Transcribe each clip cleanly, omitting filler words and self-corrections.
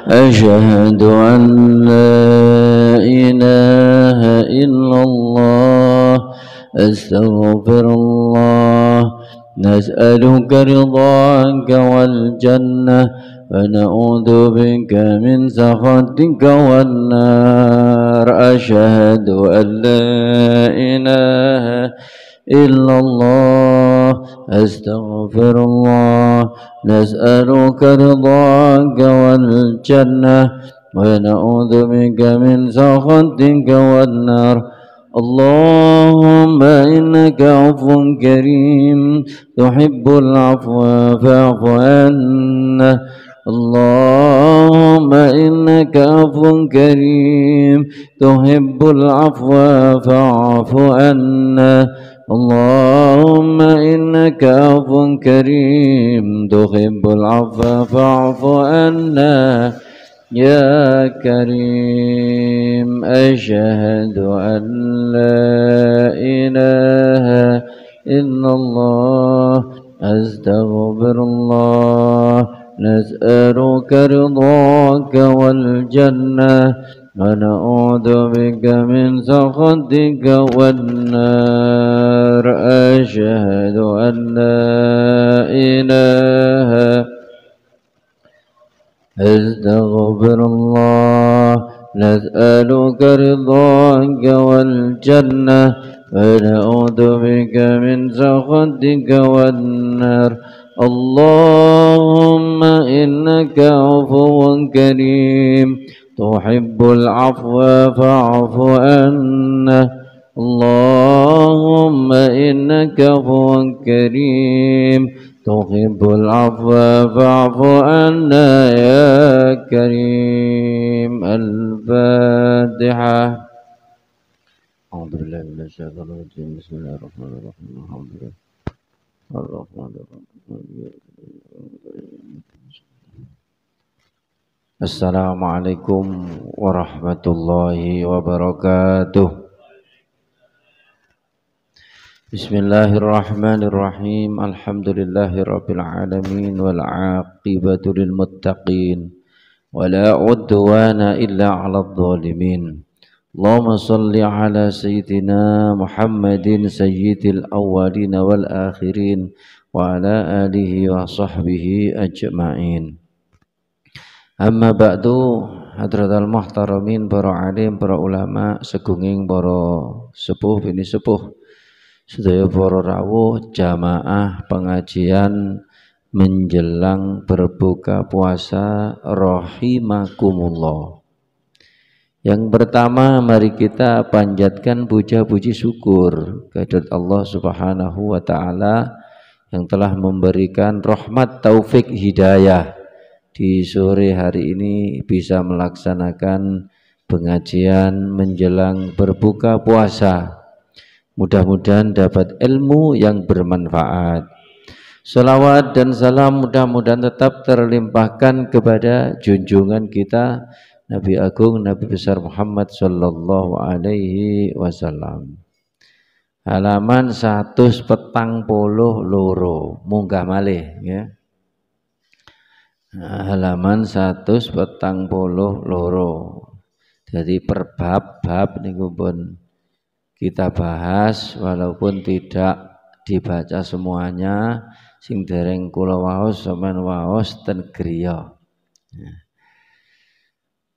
أشهد أن لا إله إلا الله أستغفر الله نسألك رضاك والجنة ونعوذ بك من سخطك والنار أشهد أن لا إله إلا الله أستغفر الله نسألك رضاك والجنة ونعوذ بك من سخطك والنار اللهم إنك عفو كريم تحب العفو فاعف عنا اللهم إنك عفو كريم تحب العفو فاعف عنا اللهم إنك عفو كريم تحب العفو فاعف عنا يا كريم أشهد أن لا إله إلا الله أستغفر الله نسألك رضاك والجنة ونعوذ بك من سخطك والنار أشهد أن لا إله أستغفر الله نسألك رضاك والجنة ونعوذ بك من سخطك والنار اللهم إنك عفو كريم تحب العفو فاعف عنا اللهم إنك عفو كريم تحب العفو فاعف عنا يا كريم الفاتحة أعوذ بالله من الشيطان الرجيم بسم الله الرحمن الرحيم الحمد لله الرحمن الرحيم Assalamualaikum warahmatullahi wabarakatuh. Bismillahirrahmanirrahim. Alhamdulillahirabbil alamin wal 'aqibatu lil muttaqin wala 'udwana illa 'alal zalimin. Allahumma shalli ala sayyidina Muhammadin sayyidil awwalin wal akhirin wa ala alihi wa sahbihi ajma'in. Amma ba'du, hadratal muhtaramin, para alim, para ulama, segunging para sepuh bini sepuh, sedaya para rawuh jamaah pengajian menjelang berbuka puasa rahimakumullah. Yang pertama, mari kita panjatkan puja-puji syukur kehadirat Allah Subhanahu wa taala yang telah memberikan rahmat taufik hidayah di sore hari ini bisa melaksanakan pengajian menjelang berbuka puasa. Mudah-mudahan dapat ilmu yang bermanfaat. Salawat dan salam mudah-mudahan tetap terlimpahkan kepada junjungan kita Nabi Agung Nabi besar Muhammad sallallahu alaihi wasallam. Halaman 142 munggah malih ya. Halaman 142. Jadi per bab-bab niku pun kita bahas walaupun tidak dibaca semuanya, sing dereng kula waos sampean waos ten griya.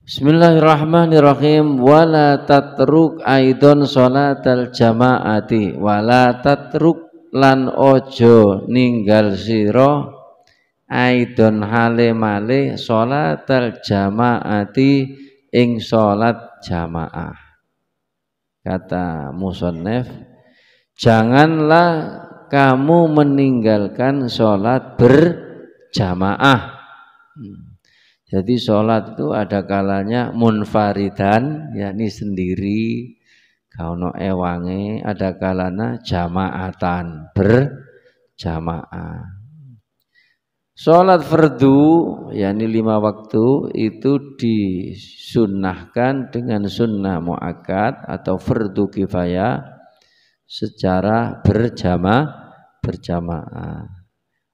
Bismillahirrahmanirrahim. Wala tatruk aidon sholatal jamaati wala tatruk lan ojo ninggal sira aidon hale male sholatal jamaati ing sholat jamaah. Kata musannif, janganlah kamu meninggalkan sholat berjamaah. Jadi sholat itu ada kalanya munfaridan, yakni sendiri, kauno ewange, ada kalanya jamaatan, berjamaah. Sholat fardu, yakni 5 waktu itu disunnahkan dengan sunnah muakkad atau fardu kifayah secara berjamaah.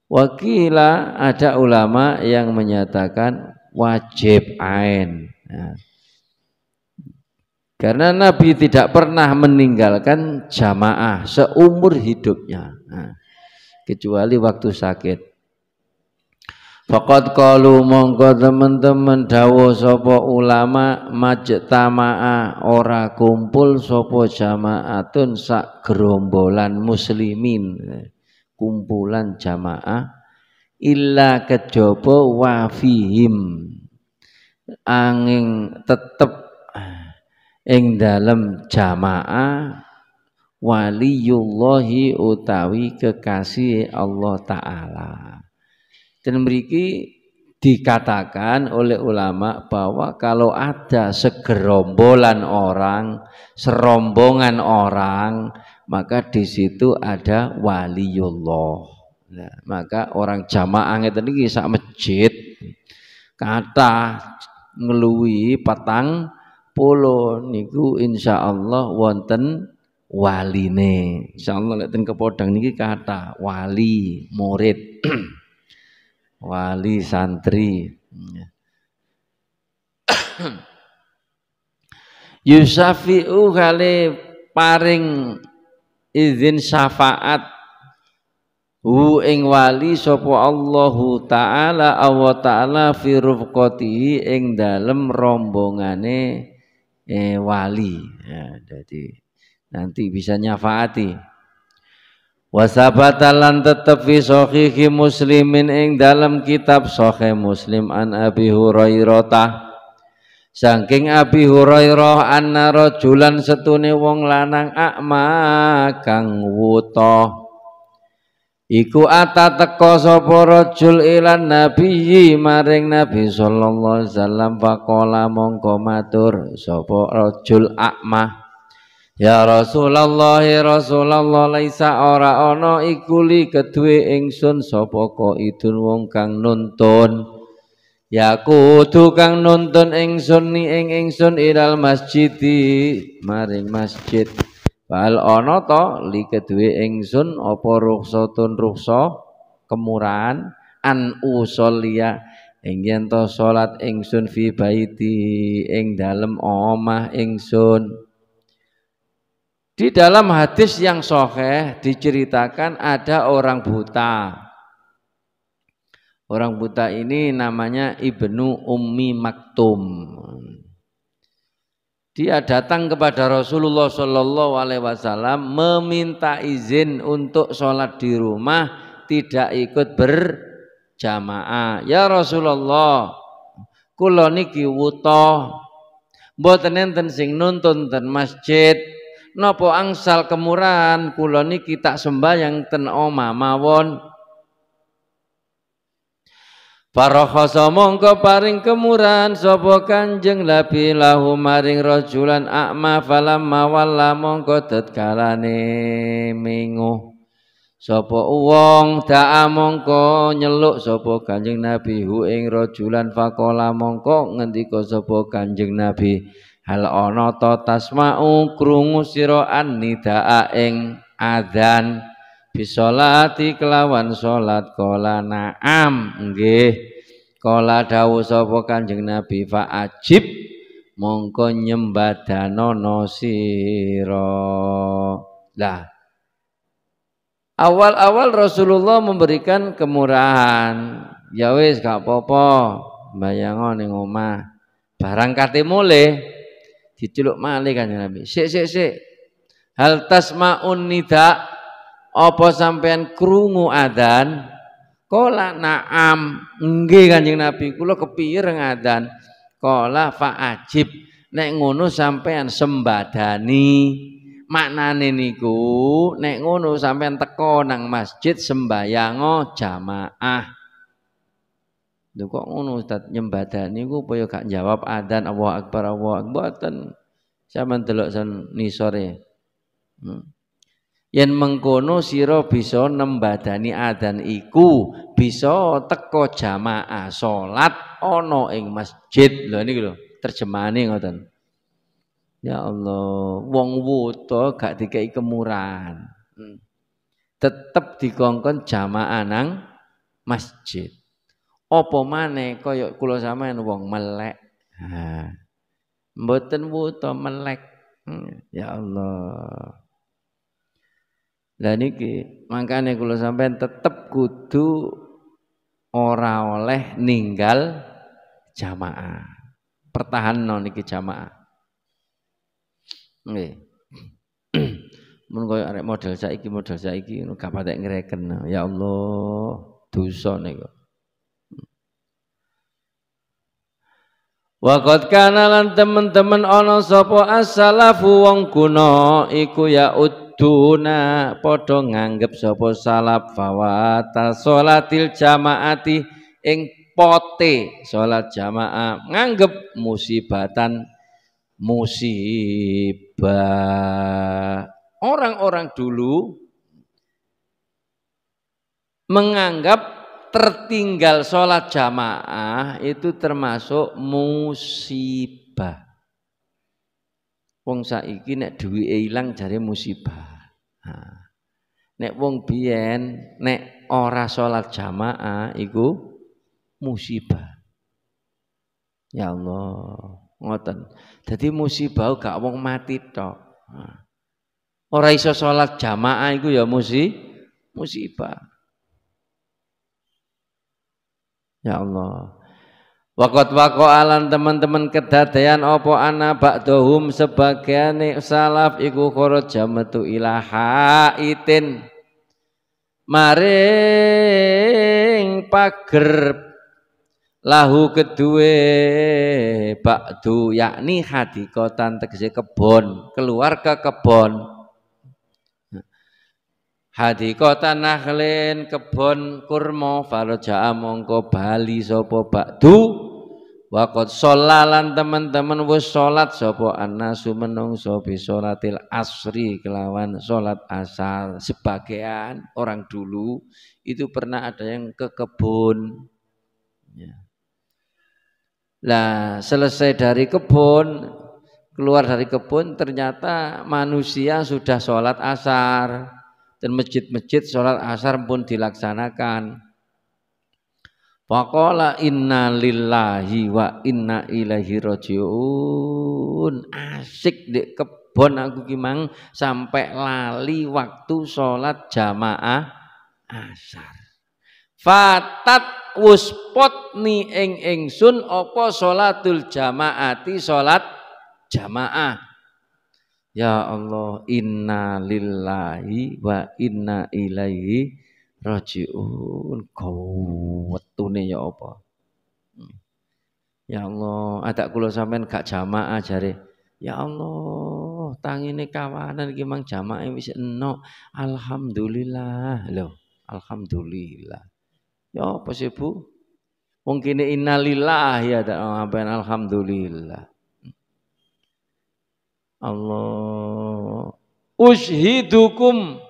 Wakila ada ulama yang menyatakan wajib ain. Nah, karena Nabi tidak pernah meninggalkan jamaah seumur hidupnya, nah, kecuali waktu sakit. Faqad qalu mongko teman-teman dawuh sapa ulama majtama'a ora kumpul sapa jamaatun sak gerombolan muslimin, kumpulan jamaah illa kejaba wafihim angin tetep ing dalem jamaah waliyullahi utawi kekasih Allah Ta'ala. Dan mriki dikatakan oleh ulama bahwa kalau ada segerombolan orang, serombongan orang, maka di situ ada waliyullah. Nah, maka orang jamaah ngeten iki sak masjid kathah ngluwi 40 niku insyaallah wonten waline. Insyaallah lek ten Kepodang niki kathah wali murid. Wali santri. Yusafi'u kali paring izin syafaat hu ing wali sapa Allahu taala Allah taala fi rufqatihi ing dalem rombongane wali. Ya, jadi nanti bisa nyafaati. Wasabatalan tetep fi sahihi muslimin ing dalam kitab sahih Muslim an Abi Hurairah saking Abi Hurairah anna rajulan setune wong lanang akma kang wuta iku ata teka sapa rajul ilan nabiyyi maring Nabi sallallahu alaihi wasallam faqala mongko matur sapa rajul akma ya Rasulullah laisa ora ana iku li kedue ingsun sapa idun wong kang nuntun ya kudu kang nuntun ingsun ni ing ingsun ilal masjidi maring masjid bal ana ta li kedue ingsun apa rukhsatun rukhsah kemurahan an usolliya ing yen to salat ingsun fi baiti ing dalem omah ingsun. Di dalam hadis yang sahih diceritakan ada orang buta. Orang buta ini namanya Ibnu Ummi Maktum. Dia datang kepada Rasulullah Shallallahu Alaihi Wasallam meminta izin untuk sholat di rumah, tidak ikut berjamaah. Ya Rasulullah, kula niki wuta, mboten enten sing nuntun ten masjid. Napa angsal kemurahan kula niki tak sembahyang ten omah mawon. Parakhasa mongko paring kemurahan sapa Kanjeng Nabi lahu maring rajulan akma falamma walla mongko tetkalane menguh sapa wong da'a mongko nyeluk sapa Kanjeng Nabi hu ing rajulan faqala mongko ngendika sapa Kanjeng Nabi hal ana ta tasma'u krungu sira nidaa ing adzan bisolati kelawan salat kala na'am nggih kala dawuh sapa Kanjeng Nabi fa ajib mongko nyembadanono sira. Lah awal-awal Rasulullah memberikan kemurahan ya wis gak apa-apa mbayango ning omah barang kate mulih diceluk malih Kanjeng Nabi. Sik hal tasmaun nida apa sampean krungu adzan? Qala na'am. Nggih Kanjeng Nabi, kula kepireng adzan. Qala fa ajib. Nek ngono sampean sembadani. Maknane niku nek ngono sampean teko nang masjid sembayang jamaah. Lho kok ngono Ustaz nyembadani ku upaya gak jawab adzan Allahu Akbar mboten. Sampeyan delok sen nisore. Yen mengkono sira bisa nembadani adzan iku bisa teko jamaah salat ana ing masjid. Lho niki lho terjemahane ngoten. Ya Allah, wong wuta gak dikei kemurahan. Tetep dikongkon jamaah nang masjid. Apa maneh kaya kula sampean wong melek. Ha. Mboten wuta melek. Ya Allah. Lah niki mangkane kula sampean tetep kudu ora oleh ninggal jamaah. Pertahanno niki jamaah. Nggih. Mun koyo arek model saiki gak patek ngreken. Ya Allah, dosa niku. Waqad kana lan temen-temen ana sapa as-salafu wong kuna iku ya uduna padha nganggep sapa salaf fawata sholatil jamaati ing pote salat jamaah nganggep musibatan musibah. Orang-orang dulu menganggap tertinggal sholat jamaah itu termasuk musibah. Wong saiki nek duwike ilang jare musibah. Nek wong biyen nek ora sholat jamaah iku musibah. Ya Allah, ngoten. Dadi musibah gak wong mati tok. Ora iso sholat jamaah iku ya musibah. Ya Allah. Waqat waqa'alan teman-teman kedadayan apa ana ba'dhum sebagian salaf iku kharaja metu ila haitin maring pager lahu kedue ba'du yakni hadikotan tegese kebon keluar ke kebon. Hadikotan nakhlin kebon kurma faraja mongko bali sapa ba'du waqad sholalan teman-teman wis salat sapa annasu menungso bi sholatil asri kelawan salat asar. Sebagian orang dulu itu pernah ada yang ke kebun ya. Lah selesai dari kebun keluar dari kebun ternyata manusia sudah sholat asar dan masjid-masjid sholat asar pun dilaksanakan. Faqala inna lillahi wa inna ilaihi rajiun. Asik di kebon aku kimang sampai lali waktu sholat jamaah asar. Fatat wuspotni ingsun apa sholatul jamaati sholat jamaah. Ya Allah, inna lillahi wa inna ilaihi rajiun. Wetune ya apa? Ya Allah, ada kula sampean gak jamaah jare. Ya Allah, tangine kawanan iki mang jamaah wis eno. Alhamdulillah. Loh, alhamdulillah. Ya apa sih Bu? Wong kene innalillahi ya sampean alhamdulillah. Allah ushidukum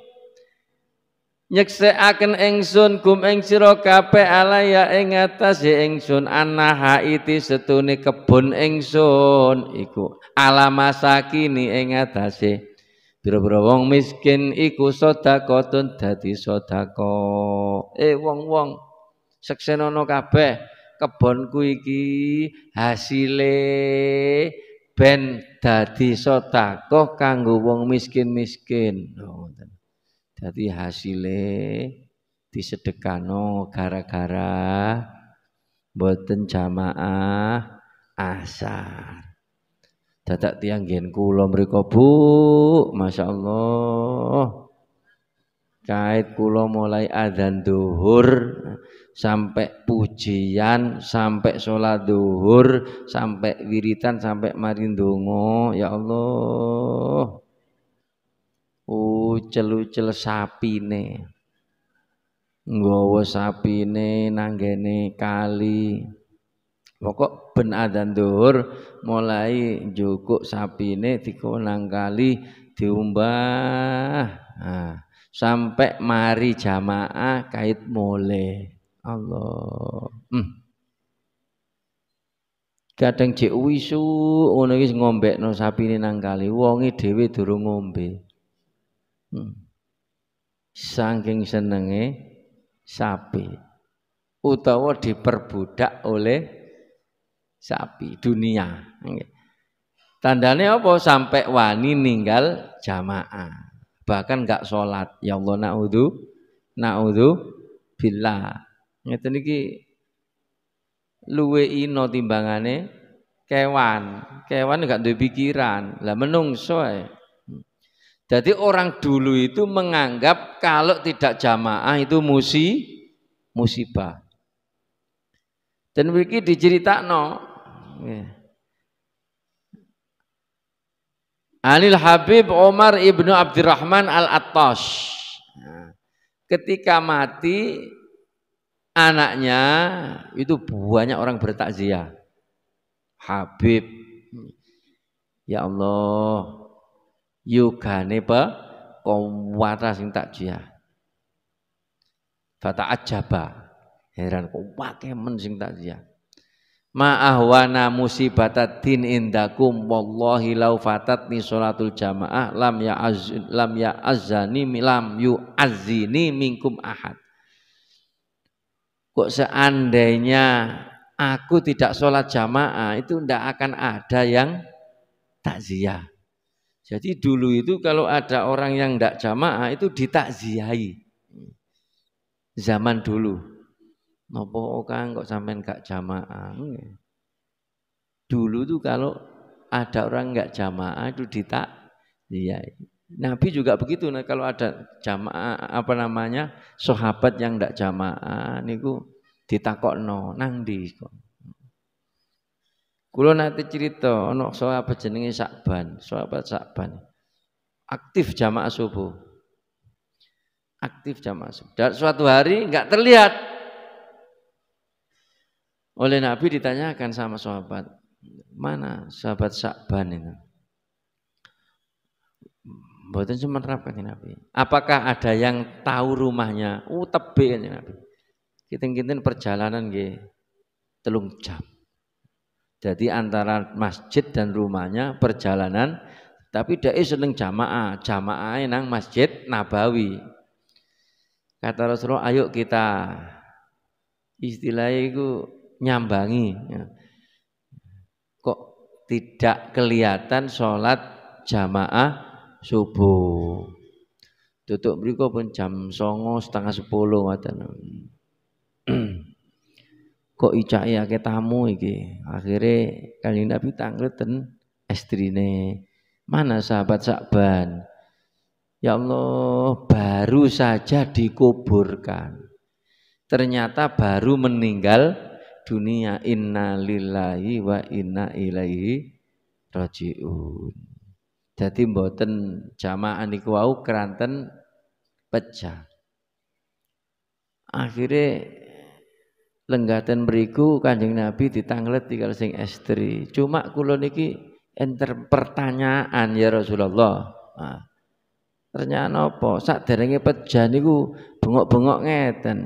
nyeksekaken ingsun kum ing sira kabeh alaya ing atase ingsun anaha iti setune kebon ingsun iku alamasakini ing atase pira-pira wong miskin iku sedekahun dadi sedekah wong-wong seksenono kabeh kebonku iki hasile ben dadi sedekah kanggo wong miskin-miskin. Dadi hasile disedekano gara-gara boten jamaah asar. Dadak tiyang nggen kula mriko Bu, masyaallah. Kait kula mulai adzan zuhur sampai pujian, sampai sholat duhur, sampai wiritan, sampai mari ndonga. Ya Allah, ucel-ucel sapine, nggawa sapine nanggene kali. Pokok ben adzan duhur mulai njukuk sapine dikonang kali diumbah. Sampai mari jamaah kait mulai. Allah. Kadang cek wisu ngono iki ngombekno sapine nang kali, wonge dhewe durung ngombe. Saking senenge sapi. utawa diperbudak oleh sapi dunia. Tandane apa? Sampai wani ninggal jamaah. Bahkan enggak sholat. Ya Allah naudzu billah. Ngeten iki luwe ino timbangane kewan. Kewan enggak duwe pikiran. Lah menungso ae. Jadi orang dulu itu menganggap kalau tidak jamaah itu musibah. Dan begini diceritakno. Anil Habib Umar ibnu Abdurrahman al-Attash. Ketika mati anaknya itu banyak orang bertakziah. Habib, ya Allah, yugane kuwata sing takziah. Fata ajaba, heran kok wakemen sing takziah. Ma ahwana musibatatin indakum wallahi law fatatni sholatul jamaah lam ya'azzani lam yu'azzini minkum ahad. Kok seandainya aku tidak sholat jamaah itu tidak akan ada yang takziah. Jadi dulu itu kalau ada orang yang tidak jamaah itu ditakziahi. Zaman dulu. Nopo Kang kok sampean gak jamaah? Dulu tuh kalau ada orang nggak jamaah itu ditakziahi. Nabi juga begitu. Nah, kalau ada jamaah sahabat yang ndak jamaah niku ditakokno nang ndi kok. Kula nate cerita ana sahabat jenenge sahabat Sakban. Aktif jamaah subuh. Aktif jamaah subuh. Dan suatu hari enggak terlihat. Oleh Nabi ditanyakan sama sahabat, "Mana sahabat Sakban itu?" Mboten cuma nerapkan Nabi. Apakah ada yang tahu rumahnya? Tebe kan Nabi. Kinten-kinten perjalanan nggih 3 jam. Jadi antara masjid dan rumahnya perjalanan, tapi dia seneng jamaah nang Masjid Nabawi. Kata Rasulullah, ayo kita istilahnya itu nyambangi. Kok tidak kelihatan sholat jamaah subuh. Tutup mriku pun jam 09.30 ngoten. Kok icake akeh tamu iki. Akhire Kanjeng Nabi tangleten istrine. Mana sahabat Sakban? Ya Allah, baru saja dikuburkan. Ternyata baru meninggal dunia. Inna lillahi wa inna ilaihi rajiun. Jadi mboten jamaah niku wau keranten pecah. Akhirnya lenggatan beriku Kanjeng Nabi ditanglet tinggal sing estri. Cuma kula niki enter pertanyaan ya Rasulullah. Nah, ternyata napa? Saderenge pecah niku bengok-bengok ngeten.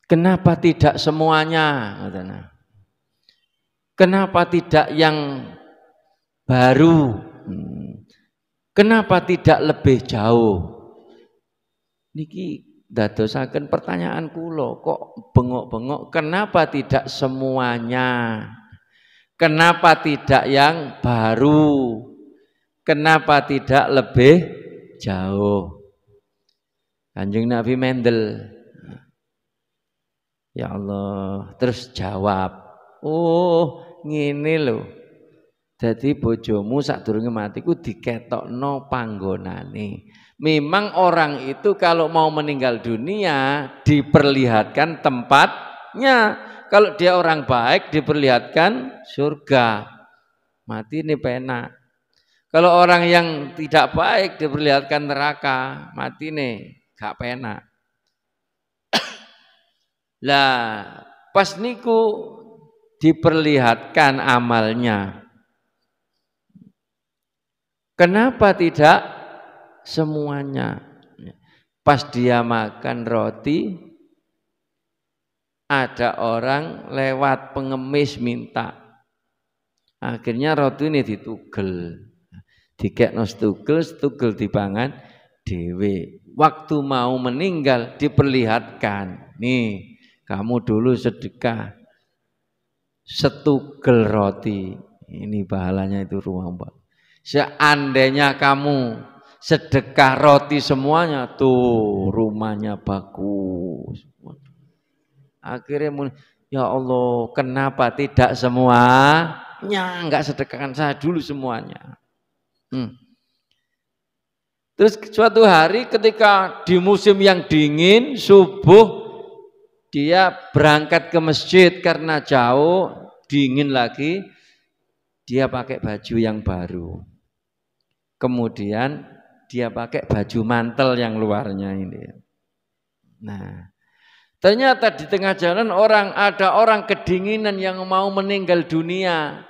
Kenapa tidak semuanya? Kenapa tidak yang baru? Kenapa tidak lebih jauh? Niki dadosaken pertanyaan kula, kok bengok-bengok kenapa tidak semuanya? Kenapa tidak yang baru? Kenapa tidak lebih jauh? Kanjeng Nabi mendel. Ya Allah, terus jawab, "Oh, ngene lho. Dadi bojomu sadurunge mati ku diketokno panggonane." Memang orang itu kalau mau meninggal dunia diperlihatkan tempatnya. Kalau dia orang baik diperlihatkan surga. Mati ini penak. Kalau orang yang tidak baik diperlihatkan neraka. Mati nih gak penak. Lah pas niku diperlihatkan amalnya. Kenapa tidak semuanya? Pas dia makan roti, ada orang lewat pengemis minta. Akhirnya roti ini ditugel. Dikekno stugel dipangan dewe. Waktu mau meninggal diperlihatkan. Nih, kamu dulu sedekah setugel roti. Ini pahalanya itu ruang Pak. Seandainya kamu sedekah roti semuanya, tuh rumahnya bagus. Akhirnya ya Allah, kenapa tidak semuanya? Enggak sedekahkan saya dulu semuanya. Terus suatu hari ketika di musim yang dingin, subuh dia berangkat ke masjid karena jauh, dingin lagi, dia pakai baju yang baru. Kemudian dia pakai baju mantel yang luarnya ini. Nah, ternyata di tengah jalan ada orang kedinginan yang mau meninggal dunia.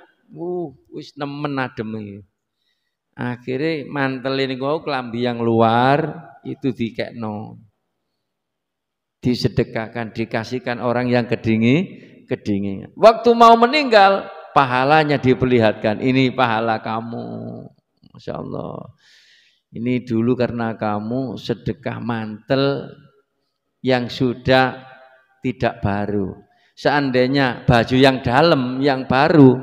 Wis nemen adem. Akhirnya mantel ini kelambi yang luar itu dikekno. Disedekahkan, dikasihkan orang yang kedinginan. Waktu mau meninggal, pahalanya diperlihatkan. Ini pahala kamu. Masya Allah. Ini dulu karena kamu sedekah mantel yang sudah tidak baru. Seandainya baju yang dalam, yang baru,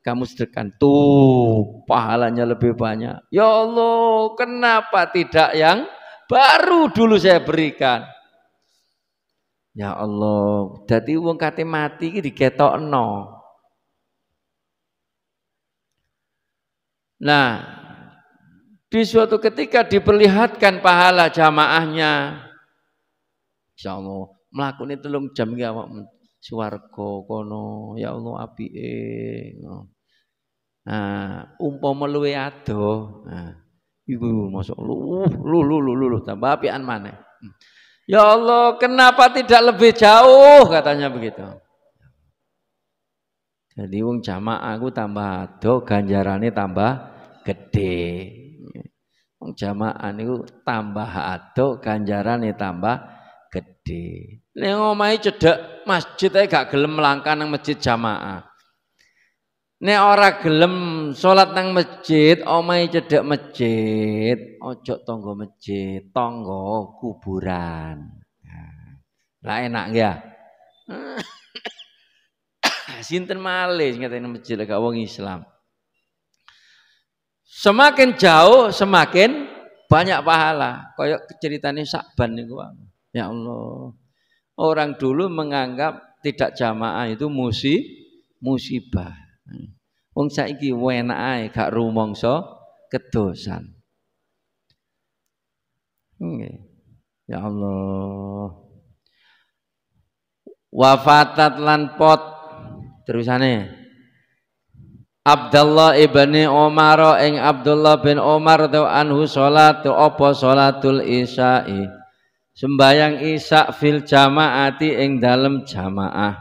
kamu sedekahkan, tuh pahalanya lebih banyak. Ya Allah, kenapa tidak yang baru dulu saya berikan? Ya Allah, dadi wong kate mati iki diketokno. Nah, di suatu ketika diperlihatkan pahala jamaahnya. Insya Allah, mlakune 3 jam iki awakmu swarga kono, ya Allah apike. Nah, umpama luwe adoh. Nah, iku masyaallah, lu tambah apian maneh. Ya Allah, kenapa tidak lebih jauh? Katanya begitu. Jadi wong jamaah aku tambah adoh, ganjarane tambah gede. Wong jamaah niku tambah adoh, ganjarane tambah gede. Nek omahe cedhek masjid ae gak gelem melangkah nang masjid jamaah. Nek ora gelem salat nang masjid, omahe cedhek masjid, ojo tangga masjid, tangga kuburan. Lah enak ya. Sinten malih sing ngateni masjid gak wong Islam. Semakin jauh semakin banyak pahala. Kayak ceritane Sakban niku. Ya Allah. Orang dulu menganggap tidak jamaah itu musibah. Wong saiki enak ae gak rumangsa kedosan. Ya Allah. Wafatat lan pot terusane Abdullah ibni Umar ing Abdullah bin Umar anhu salatu apa salatul isya'i sembayang isya fil jamaati ing dalem jamaah.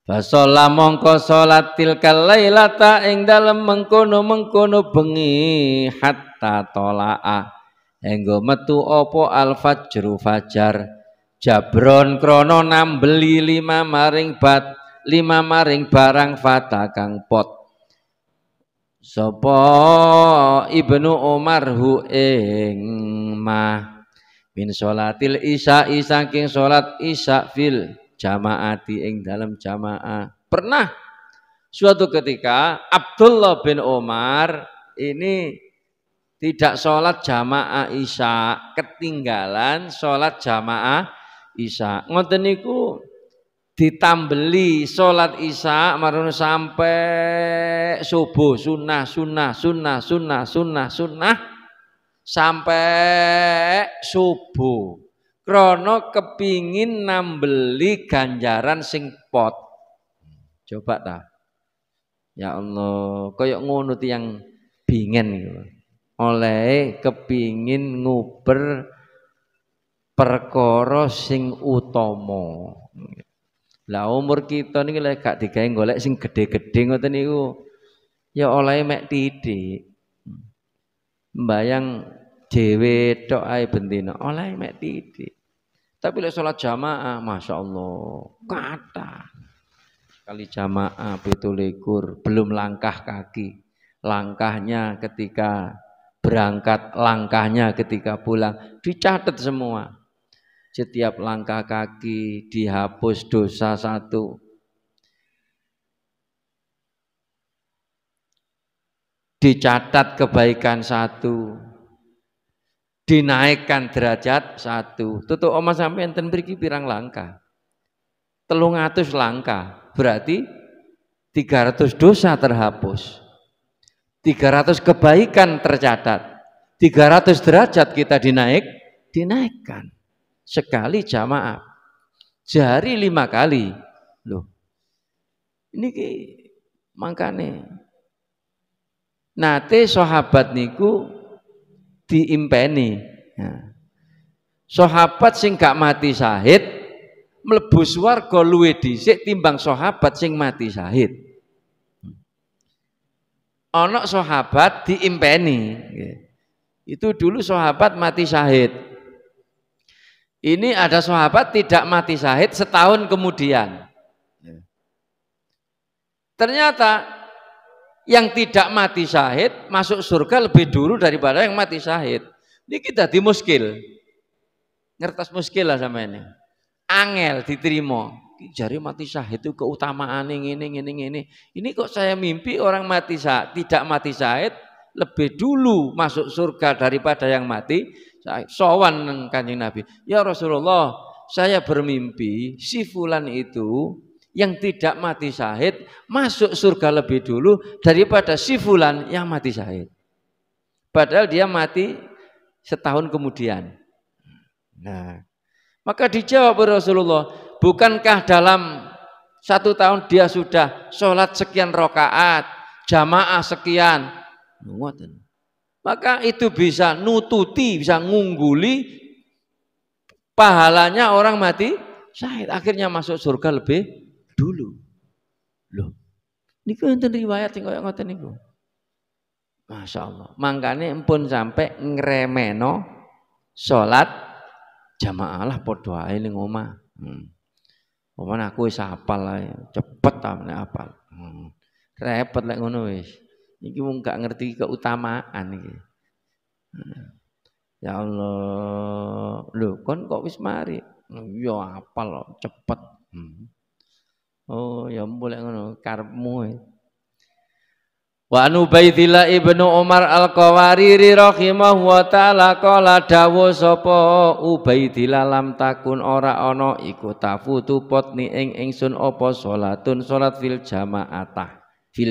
Fasalla mongko salat tilkal lailata ing dalem mengkono-mengkono bengi hatta tolaa enggo metu apa al fajru fajar jabron krono nambeli 5 maring barang fata kang pot sapa Ibnu Umar hu ing mah min sholatil isya saking salat isya fil jamaati ing dalam jamaah. Pernah suatu ketika Abdullah bin Umar ini tidak sholat jamaah isya, ketinggalan sholat jamaah isya. Ngoten niku ditambeli sholat isya marun sampai subuh sunnah sampai subuh. Krono kepingin nambeli ganjaran sing pot. Coba ta. Ya Allah, koyok ngono yang bingen gitu. Oleh kepingin nguber perkara sing utama. Lah umur kita niki lek gak digawe golek sing gede-gede ngoten niku ya oleh mek titik. Mbayang dhewe tok ae bendina oleh mek titik. Tapi lek salat jamaah Masya Allah kata kali jamaah 17 belum langkah kaki. Langkahnya ketika berangkat, langkahnya ketika pulang dicatat semua. Setiap langkah kaki dihapus dosa satu. Dicatat kebaikan satu. Dinaikkan derajat satu. Tutuk oma sampai enten mriki pirang langkah. 300 langkah. Berarti 300 dosa terhapus. 300 kebaikan tercatat. 300 derajat kita dinaikkan. Sekali jamaah. Sehari 5 kali. Loh. Ini makane nate sahabat niku diimpeni. Nah, sahabat sing gak mati syahid mlebu swarga luwih dhisik timbang sahabat sing mati syahid. Ana sahabat diimpeni. Itu dulu sahabat mati syahid. Ini ada sahabat tidak mati syahid setahun kemudian. Ternyata yang tidak mati syahid masuk surga lebih dulu daripada yang mati syahid. Ini kita di muskil. Ngertos muskil lah sama ini. Angel diterima. Jari mati syahid itu keutamaan ini. Ini kok saya mimpi orang mati syahid, tidak mati syahid lebih dulu masuk surga daripada yang mati syahid. Sowan Kanjeng Nabi. Ya Rasulullah, saya bermimpi si fulan itu yang tidak mati syahid masuk surga lebih dulu daripada si fulan yang mati syahid. Padahal dia mati setahun kemudian. Nah, maka dijawab Rasulullah, bukankah dalam 1 tahun dia sudah sholat sekian rakaat, jamaah sekian, maka itu bisa nututi, bisa ngungguli pahalanya orang mati syahid, akhirnya masuk surga lebih dulu. Loh, niku enten riwayat sing kaya ngoten niku. Masya Allah. Mangkane empun sampai ngremeno salat jamaah lah padha ae ning omah. Omah aku wis hafal ae, cepet ta hafal. Repot lek ngono wis. Iki wong gak ngerti keutamaan iki. Ya Allah. Lho, kon kok wis mari? Ya hafal cepet. Oh ya boleh ngono karepmu. Wa anu Ubaidillah ibnu Umar al-Qawariri rahimahu wa ta'ala qala dawu sapa Ubaidillah lam takun ora ana iku tafutu potni ing ingsun apa salatun salat fil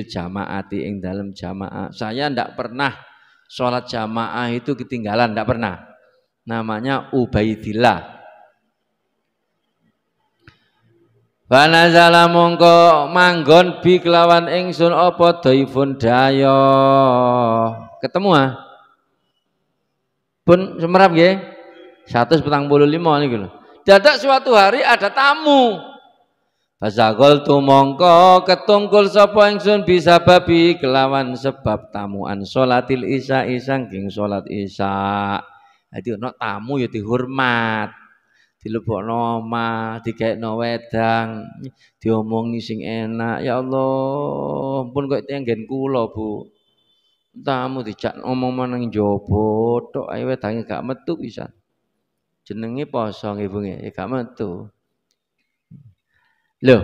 jamaati ing dalam jamaah. Saya ndak pernah salat jamaah itu ketinggalan, ndak pernah. Namanya Ubaidillah. Panazala mongko manggon bi kelawan ingsun apa dhaifun daya. Ketemu Pun semerap nggih. 145 niku lho. Dadak suatu hari ada tamu. Fasagol tu mongko ketungkul sapa ingsun bisa babi kelawan sebab tamuan salatil isya saking salat isya. Dadi ana tamu ya dihormat. Dilebokno omah, dikekno wedang, diomongi sing enak. Ya Allah, pun kok tenggen kula, Bu. Tamu dijak omong nang njaba, tok ae wedange gak metu pisan. Jenenge poso nggih, Bu nggih, gak metu. Loh,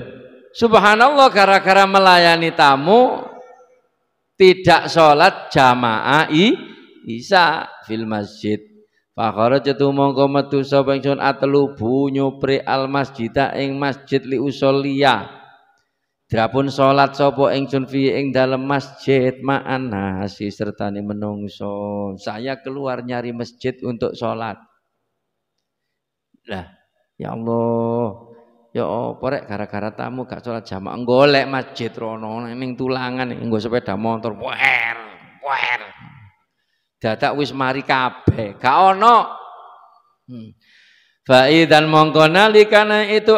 subhanallah gara-gara melayani tamu tidak sholat jamaah isya fil masjid. Fakharajatu mongko metu sapa ingsun atlubu nyupri al masjida ing masjid li usolliya. Drapun salat sapa ingsun fi ing dalem masjid ma'an nasi sertane menungso. Saya keluar nyari masjid untuk salat. Lah, ya Allah. Ya apa rek gara-gara tamu gak salat jamaah golek masjid rono ning tulangan nggo sepeda motor. Wer. Dadak wis mari kabeh, gak ono. Faidan mongko nalikane itu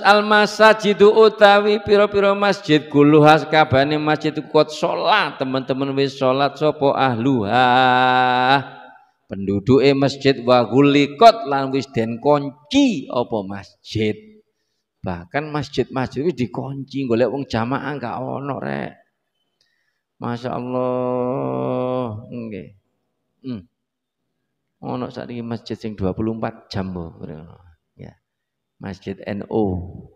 al-masajidu utawi pira-pira masjid kuluhas kabane masjid kot salat, teman-teman wis salat sapa ahluha. Penduduke masjid wa gulikot lan wis den kunci apa masjid. Bahkan masjid-masjid wis dikunci golek wong jamaah gak ono rek. Masya Allah, nggih. Ono sakniki masjid sing 24 jam ya. Masjid NU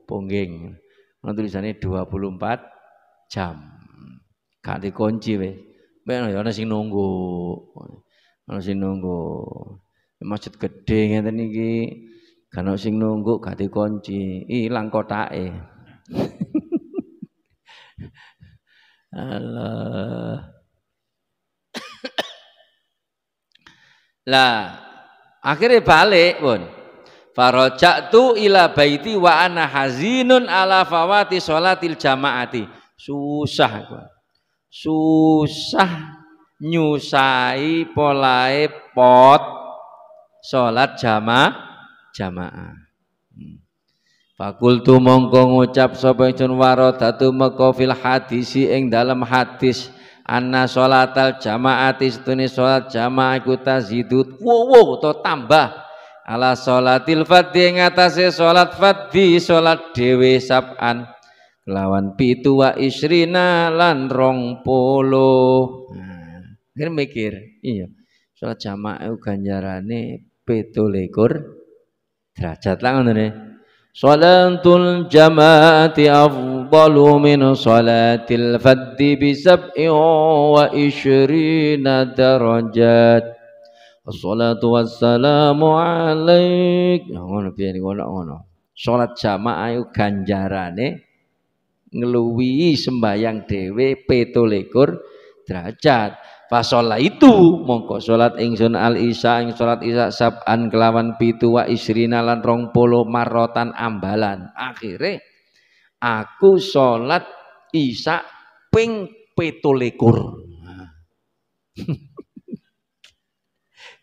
Pongging. Ono tulisannya 24 jam. Gak dikunci wis. Ben ya ana sing nunggu. Ana sing nunggu. Masjid gede ngeten iki. Kan ana sing nunggu gak dikunci. Ilang kotake. Allah. Lah, akhirnya balik pun. Faraja'tu ila baiti wa ana hazinun ala fawati sholatil jamaati. Susah gua. Susah nyusai polae pot salat jamaah. Fakultu mongko ngucap sapa ingsun waradatu meka fil hadisi ing dalam hadis anna sholatal jamaati setune sholat jamaah iku tazidut to tambah ala sholatil fardhi ing atase sholat fardhi sholat dhewe sab'an kelawan pitu wa isrina lan 20. Nah, mikir, iya sholat jamaah iku ganjarane 17 derajat lah ngono ne. Sholatul jamaati afdalu min sholatil fardhi bi 27 darajat. Wassalatu wassalamu alaik. Ngono piye ngono. Salat jamaah iku ganjarane ngluwihi sembayang dhewe 17 derajat. Fasola itu mongko salat ingsun al isya ing salat isya sab'an kelawan pitu wa isrina lan 20 marotan ambalan. Akhire aku salat isya ping 17.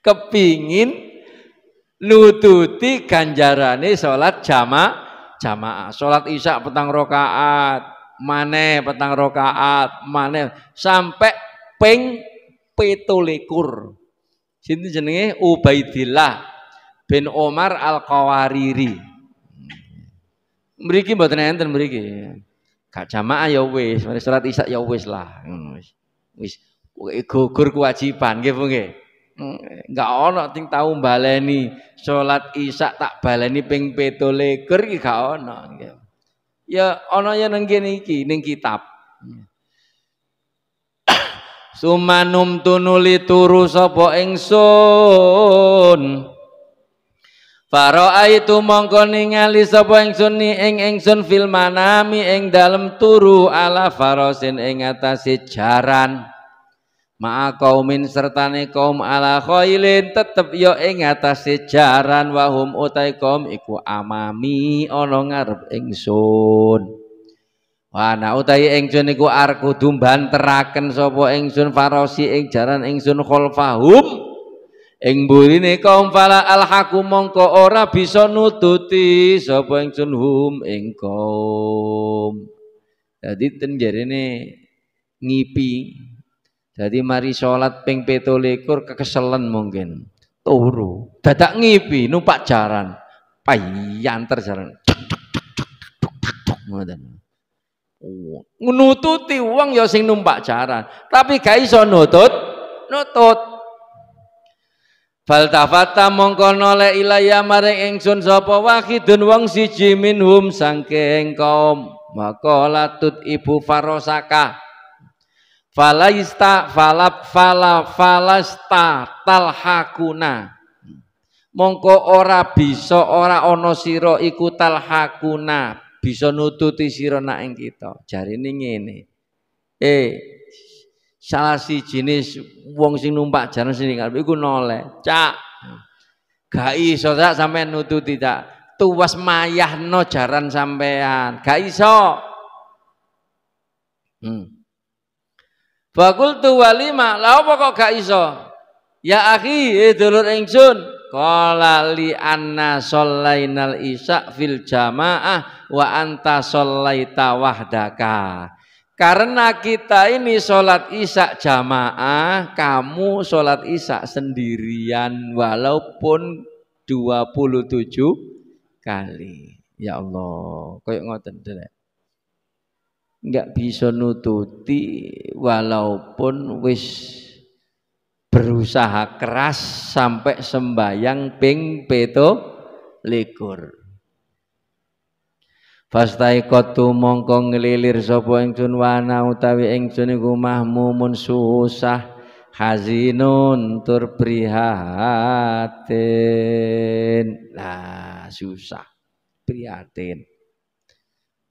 Kepingin nututi ganjarane salat jamaah. Salat isya petang rakaat, maneh petang rakaat, maneh sampai ping 17. Sinten jenenge Ubaidillah bin Umar Al-Qawariri. Mriki mboten enten mriki. Gak jamaah ya wis, mari salat isya ya wis lah. Wis gugur kewajiban nggih Bu nggih. Enggak ono sing tau baleni salat isya tak baleni ping 17 iki gak ono. Ya ono ya nang kene iki ning kitab. Sumanum tunuli turu sapa ingsun. Faraaitu mongko ningali sapa ingsun ni ing ingsun fil manami ing dalem turu ala farasin ing atase jaran. Ma'a kaumin sertane kaum ala khailin tetep ya ing atase jaran wahum utai kaum iku amami ana ngarep ingsun. Wa ana utahi ingsun iku arkudu banteraken sapa ingsun farosi ing jaran ingsun khalfahum ing mburine kaum fala alhaqu mongko ora bisa nututi sapa ingsun hum ing kaum. Dadi ten jarene ngipi. Dadi mari salat ping 17 kekeselen mungkin. Turu, dadak ngipi numpak jaran. Payanter jaran. Ngoten. Nututi wong ya sing numpak jaran, tapi gak iso nutut. Faltafata mongko noleh ilaya maring ingsun sapa wahidun wong siji minhum sangking kaum maqalatut ibu farosaka falasta talhakuna mongko ora bisa ora ana sira iku talhakuna bisa nututi sira nak ing kita. Jarine ngene. Salah sijinis wong sing numpak jaran sing ngarep iku noleh. Cak. Gak iso tak sampean nututi tak. Tuwas mayahno jaran sampean. Gak iso. Fakultu walima, lha apa kok gak iso? Ya akhi, dulur ingsun. Qala li anna shallainal isya fil jamaah wa anta shallaita wahdaka. Karena kita ini sholat isya jamaah, kamu sholat isya sendirian walaupun 27 kali. Ya Allah, koyo ngoten derek. Enggak bisa nututi walaupun wis berusaha keras sampai sembayang ping 17. Fastaikotu mongko nglilir sapa ingsun wana utawi ingsun iku mahmumun susah hazinun tur prihatin. Nah, susah prihatin.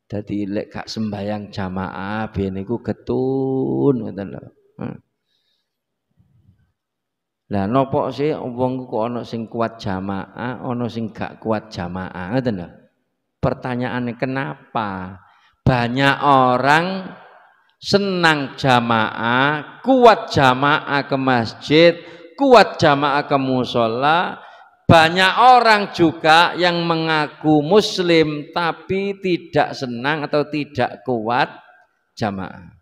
Dadi lek gak sembayang jamaah biyen niku getun ngoten lho. Lah nopo sih wong kok ana sing kuat jamaah, ana sing gak kuat jamaah ngoten lho. Pertanyaannya kenapa banyak orang senang jamaah, kuat jamaah ke masjid, kuat jamaah ke musola. Banyak orang juga yang mengaku muslim tapi tidak senang atau tidak kuat jamaah.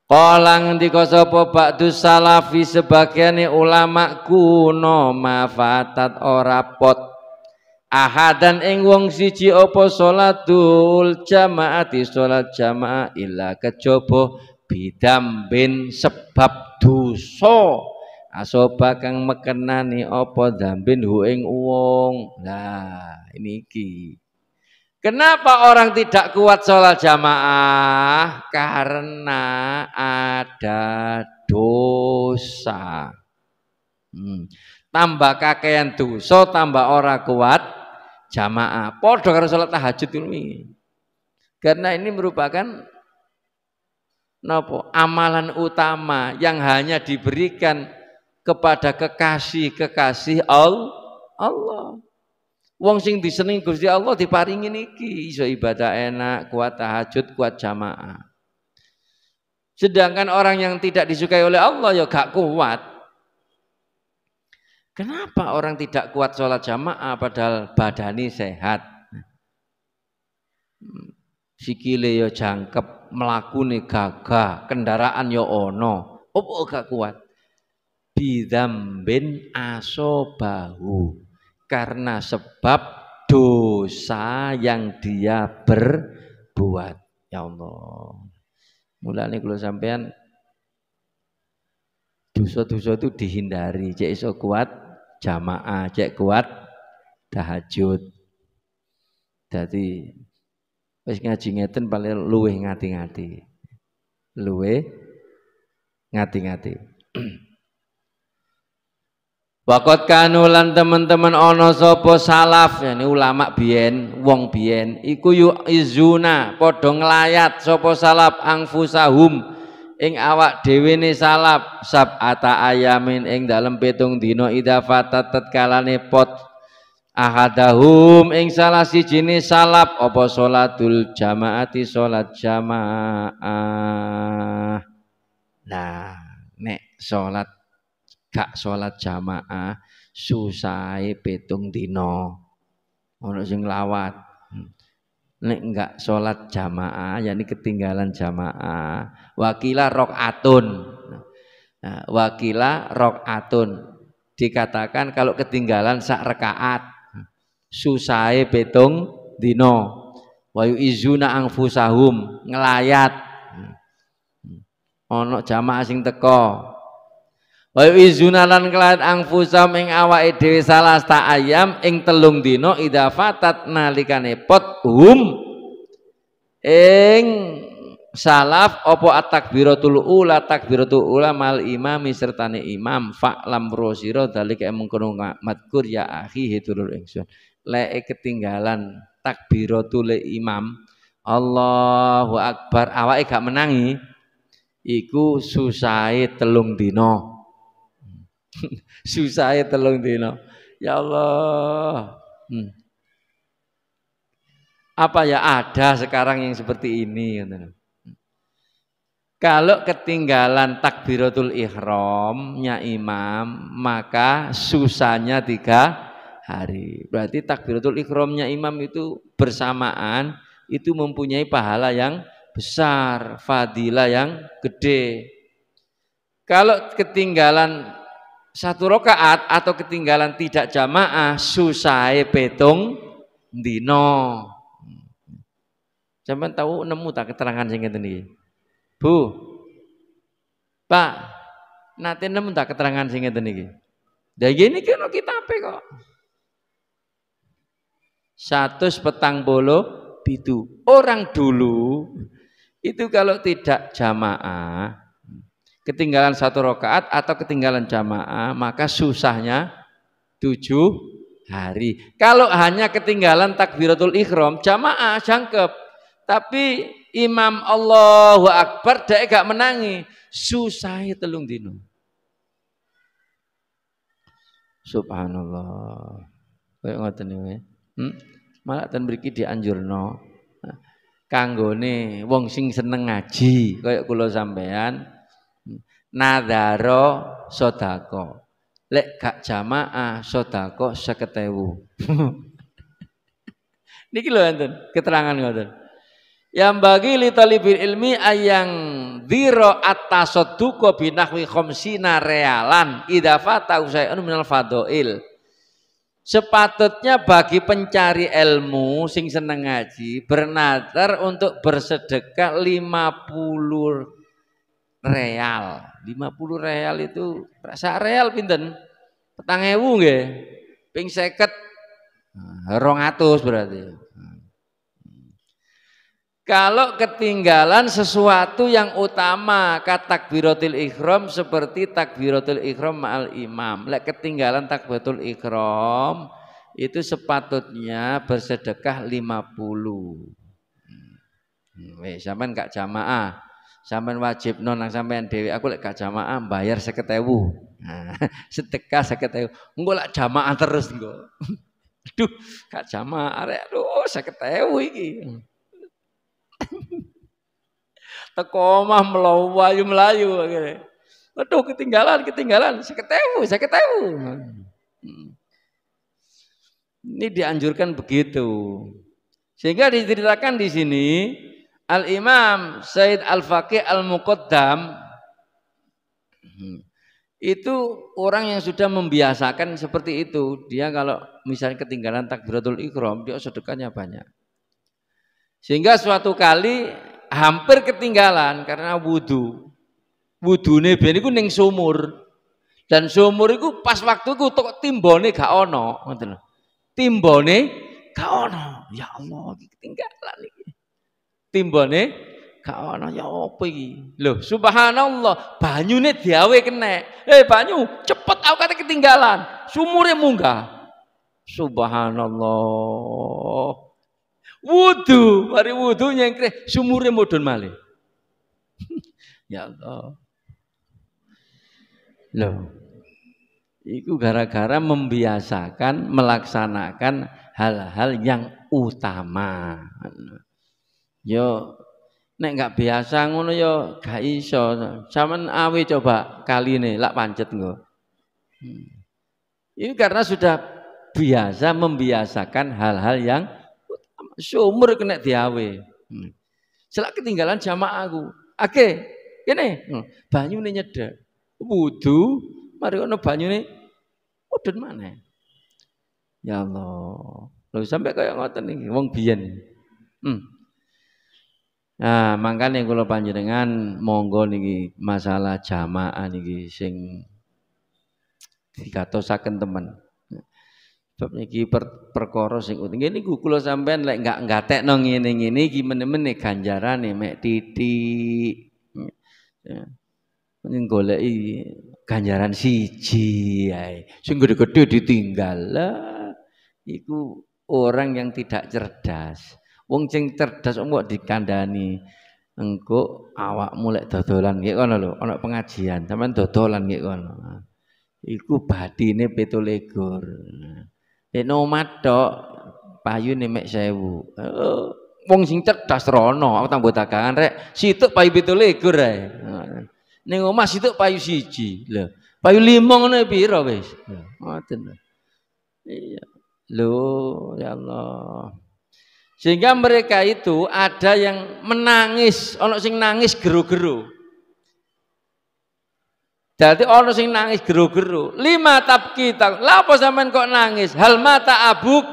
Qala ngendika sapa ba'du salafi sebagian ulama kuno mafatat ora pot ahadan ing wong siji apa salatul jamaati salat jamaah illa kejaba bidambin sebab dosa asoba kang mekenani apa dambin hu ing wong. Nah ini iki kenapa orang tidak kuat sholat jamaah? Karena ada dosa. Tambah kakean dosa, tambah orang kuat jamaah. Podo karo sholat tahajud ini. Karena ini merupakan amalan utama yang hanya diberikan kepada kekasih-kekasih Allah. Wong sing diseneng Gusti Allah diparingi niki iso ibadah enak, kuat tahajud, kuat jamaah. Sedangkan orang yang tidak disukai oleh Allah ya gak kuat. Kenapa orang tidak kuat sholat jamaah padahal badani sehat? Sikile ya jangkep, mlakune gagah, kendaraan ya ono. Opo gak kuat? Bidzambin asobahu. Karena sebab dosa yang dia berbuat. Ya Allah. Mulane kula sampean dosa-dosa itu dihindari, cek iso kuat jamaah, cek kuat tahajud. Dadi wis ngaji ngeten paling luweh ngati-ngati. Luweh ngati-ngati. Wakot kanulan teman-teman ono sopo salaf, yani ulama biyen, wong biyen, iku yu izuna, podo nglayat sopo salaf angfusahum, ing awak dewe ne salaf, sab'ata ayamin ing dalem 7 dina idza fatat tatkalane pot ahadahum ing salah sijine salaf apa salatul jamaati salat jamaah. Nah, nek salat gak sholat jamaah susahe 7 dina. Ono sing lawat. Nek enggak sholat jamaah yakni ketinggalan jamaah, wakila rakaatun. Nah, wakila rakaatun dikatakan kalau ketinggalan sak rakaat susahe 7 dina. Wa yu'izuna anfusahum ngelayat. Ono jamaah sing teko wa izuna lan kelan angfusam ing awake dhewe salasta ayam ing 3 dina idza fatat nalikane pot hum ing salaf apa at-takbiratul ula takbiratul ula mal imami sertane imam fa'lam rosira dalika mengkono madkur ya akhi hitulur ingsun lek ketinggalan takbiratul imam Allahu akbar awake gak menangi iku susahe 3 dina. Susahe 3 dina. Ya Allah. Apa ya ada sekarang yang seperti ini? Kalau ketinggalan takbiratul ihramnya imam, maka susahnya 3 hari. Berarti takbiratul ihramnya imam itu bersamaan, itu mempunyai pahala yang besar, fadilah yang gede. Kalau ketinggalan 1 rakaat atau ketinggalan tidak jamaah susahe 7 dina. Sampeyan tahu nemu tak keterangan sing ngeten iki? Bu. Pak, nate nemu tak keterangan sing ngeten iki. Lah gini kena kitabe kok. 147. Orang dulu itu kalau tidak jamaah, ketinggalan 1 rakaat atau ketinggalan jamaah, maka susahnya 7 hari. Kalau hanya ketinggalan takbiratul ihram, jamaah jangkep. Tapi imam Allahu Akbar dek gak menangi, susahnya 3 dino. Subhanallah. Kayak ngoten iki. Malah ten mriki dianjurno kanggone wong sing seneng ngaji kaya kula sampean nadharo sedekah. Lek gak jamaah sedekah 50.000. Niki lho enten keterangan ngoten. Yang bagi li talibil ilmi ayang dzira at-tasadduqa binahwi khamsina realan idza fata usai'un minal fadhail. Sepatutnya bagi pencari ilmu sing seneng ngaji bernadar untuk bersedekah 50 real. 50 real itu sak real pinten? 4.000 nggih. Ping 50 200 berarti. Kalau ketinggalan sesuatu yang utama takbiratul ihram seperti takbiratul ihram ma'al imam. Lek ketinggalan takbiratul ihram itu sepatutnya bersedekah 50. Weh, sampean gak jamaah, sampean wajib nang sampean dhewe. Aku lek gak jamaah bayar 50.000. Nah, sedekah 50.000. Engko lek jamaah terus engko. Aduh, gak jamaah arek aduh 50.000 iki. Teko omah melayu akhirnya. Aduh ketinggalan 50.000. Ini dianjurkan begitu. Sehingga diceritakan di sini Al-Imam Said Al-Faqih Al-Muqaddam itu orang yang sudah membiasakan seperti itu. Dia kalau misalnya ketinggalan takbiratul ihram, dia sedekahnya banyak. Sehingga suatu kali hampir ketinggalan karena wudu. Wudune ben iku ning sumur. Dan sumur iku pas waktu iku timbone gak ono, ngoten lho. Timbone gak ono. Ya Allah, iki ketinggalan iki. Timbone gak ono ya apa iki? Loh, subhanallah, banyune diawe kenek. Banyu, cepet aku kate ketinggalan. Sumure munggah. Subhanallah. Wudu, mari wudu nyengkreh sumure mudhun malih. Ya Allah. Loh. Itu gara-gara membiasakan melaksanakan hal-hal yang utama. Yo nek enggak biasa ngono yo gak iso. Sampeyan awe coba kaline lak pancet nggo. Ini karena sudah biasa membiasakan hal-hal yang sumur kena diawe. Selak ketinggalan jamaah aku. Oke, kene banyune nyedhek. Wudu, mari ono banyune mudhun maneh. Ya Allah. Lho sampai kaya ngoten iki wong biyen. Nah, makanya kula panjenengan monggo niki masalah jamaah niki sing dikatosaken temen. Sebab niki perkara sing uting niku kula sampean lek enggak ngatekno ngene-ngene iki meneh-meneh ganjarane mek titik. Ya. Ning goleki ganjaran siji ae. Sing gede-gede ditinggal. Lah iku orang yang tidak cerdas. Wong sing cerdas kok dikandani engko awakmu lek dodolan nggih kono lho, ana pengajian, sampean dodolan nggih kono. Iku batine 17. Nek nomat tok payune mek 1000. Wong sing cerdas rono, aku tambah dagangan rek, situk payu 17 ae. Ning omah situk payu 1. Lho, payu 5 ngono pira wis? Ngoten lho. Iya. Lho, ya Allah. Sehingga mereka itu ada yang menangis, ono sing nangis geru-geru. Jadi ono sing nangis geru-geru. 5 tabki tak. Lah apa sampean kok nangis? Hal mata abuk.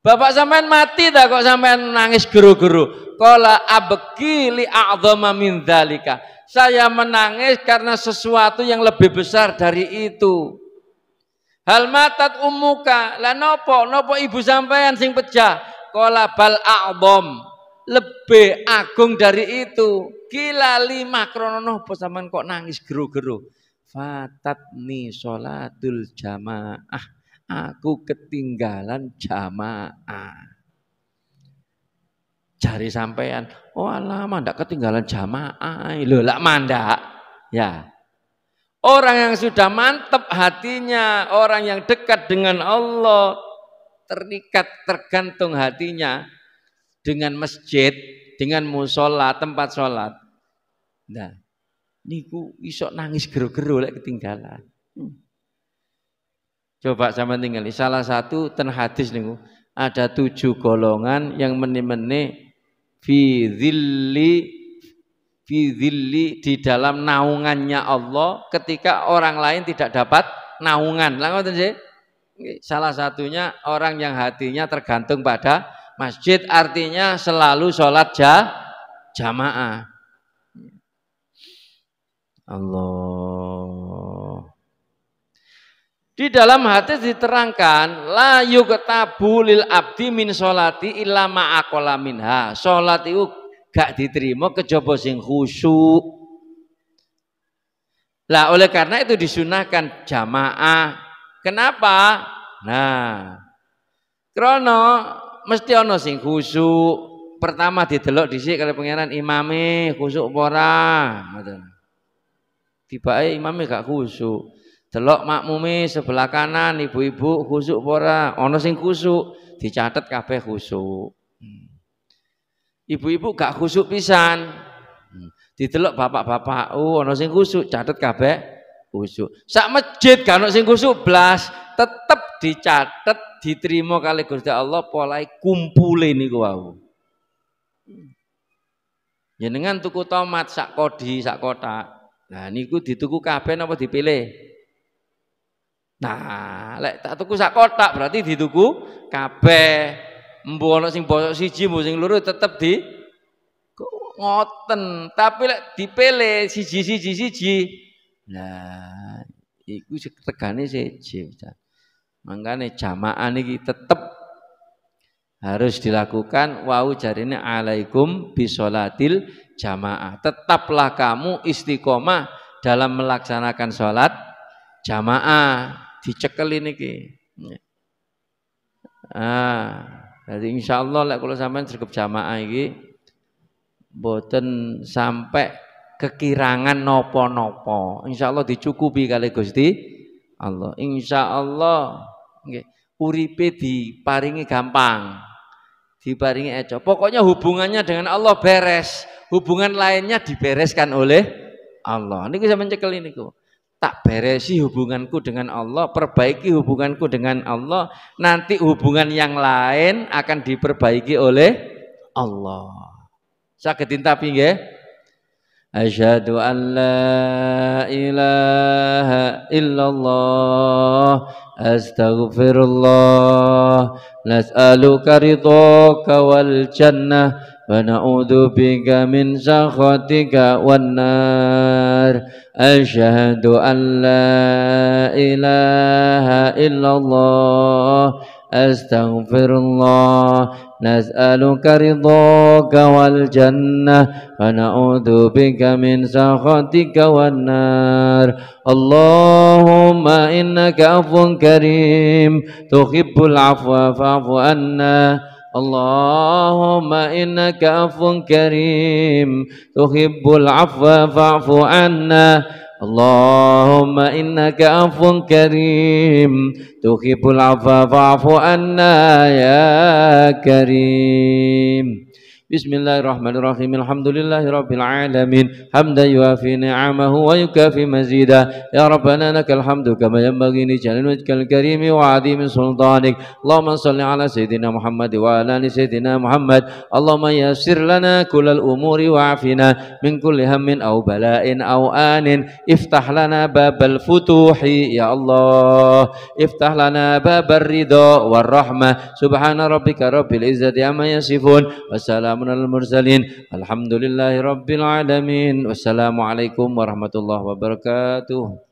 Bapak sampean mati dah kok sampean nangis geru-geru. Qala abki li a'dhama min dzalika. Saya menangis karena sesuatu yang lebih besar dari itu. Hal matat ummuka, la nopo ibu sampean sing pecah. Qala bal a'dham, lebih agung dari itu. Kila lima krono nopo sampean kok nangis geru-geru. Fatatni sholatul jamaah, aku ketinggalan jamaah. Jari sampean, oh lama ndak ketinggalan jamaah. Lho lak mandak. Ya. Orang yang sudah mantap hatinya, orang yang dekat dengan Allah, terikat tergantung hatinya dengan masjid, dengan musola, tempat sholat. Nah, niku iso nangis geru-geru lek ketinggalan. Coba sama tinggal. Salah satu ten hadis niku ada 7 golongan yang meni-meni fi dhilli di dalam naungannya Allah ketika orang lain tidak dapat naungan. Ngoten sih. Salah satunya orang yang hatinya tergantung pada masjid, artinya selalu sholat jamaah. Allah. Di dalam hadis diterangkan la yuktabu lil abdi min sholati illa ma'aqala minha. Sholat itu gak diterima kejaba sing khusyuk. Lah oleh karena itu disunahkan jamaah. Kenapa? Nah, krono mesti ono sing khusyuk. Pertama didelok dhisik kali pangeran imame khusyuk apa ora. Ngoten. Tibake imame gak khusyuk. Delok makmume sebelah kanan ibu-ibu khusyuk apa ora. Ono sing khusyuk, dicatet kabeh khusyuk. Ibu-ibu gak khusyuk pisan. Didelok bapak-bapak, ono sing khusyuk, catet kabeh khusyuk. Sak masjid gak ono sing khusyuk blas, tetep dicatet diterima kali Gusti Allah polahe kumpule niku wau. Jenengan tuku tomat sak kodi, sak kotak. Nah niku dituku kabeh napa dipilih? Nah, lek tak tuku sak kotak berarti dituku kabeh. Mbuh ana sing bosok siji, mbuh sing loro tetep di ngoten. Tapi lek dipilih siji. Nah, iku regane siji. Mangkane jamaah niki tetep harus dilakukan. Wau jarine alaikum bisolatil jamaah. Tetaplah kamu istiqomah dalam melaksanakan sholat jamaah. Dicekel niki. Jadi insyaallah lek kula sampean sregep jamaah iki mboten sampai kekirangan napa-napa. Insyaallah dicukupi kali Gusti Allah. Insyaallah nggih uripe diparingi gampang. Diparingi eco. Pokoknya hubungannya dengan Allah beres. Hubungan lainnya dibereskan oleh Allah. Niku sampeyan cekel niku. Tak beresi hubunganku dengan Allah, perbaiki hubunganku dengan Allah, nanti hubungan yang lain akan diperbaiki oleh Allah. Saged dintapi nggih? Asyhadu an la ilaha illallah, astaghfirullah, nas'aluka ridhaka wal jannah wa na'udzu bika min sakhatika wan nar. Asyhadu an la ilaha illallah, astaghfirullah, nas'aluka ridhaka wal jannah wa na'udzu bika min sakhatika wan nar. Allahumma innaka afuwun karim tuhibbul afwa fa'fu anna. Allahumma innaka afuwun karim tuhibbul afwa fa'fu anna. Allahumma innaka afuwun karim tuhibbul afwa fa'fu anna ya karim. Bismillahirrahmanirrahim. Alhamdulillahirabbil alamin. Hamdan yuafi ni'amahu wa yukafi mazida. Ya Rabbana lakal hamdu kama yanbaghi li jalali wajhikal karimi wa 'azimi sultanik. Allahumma shalli ala sayyidina Muhammad wa ala ali sayyidina Muhammad. Allahumma yassir lana kullal umuri wa'afina min kulli hammin aw bala'in aw anin. Iftah lana babal futuhi ya Allah. Iftah lana babar ridha war rahmah. Subhana rabbika rabbil izzati amma yasifun. Wassalamun alal mursalin. Alhamdulillahi rabbil alamin. Wassalamualaikum warahmatullahi wabarakatuh.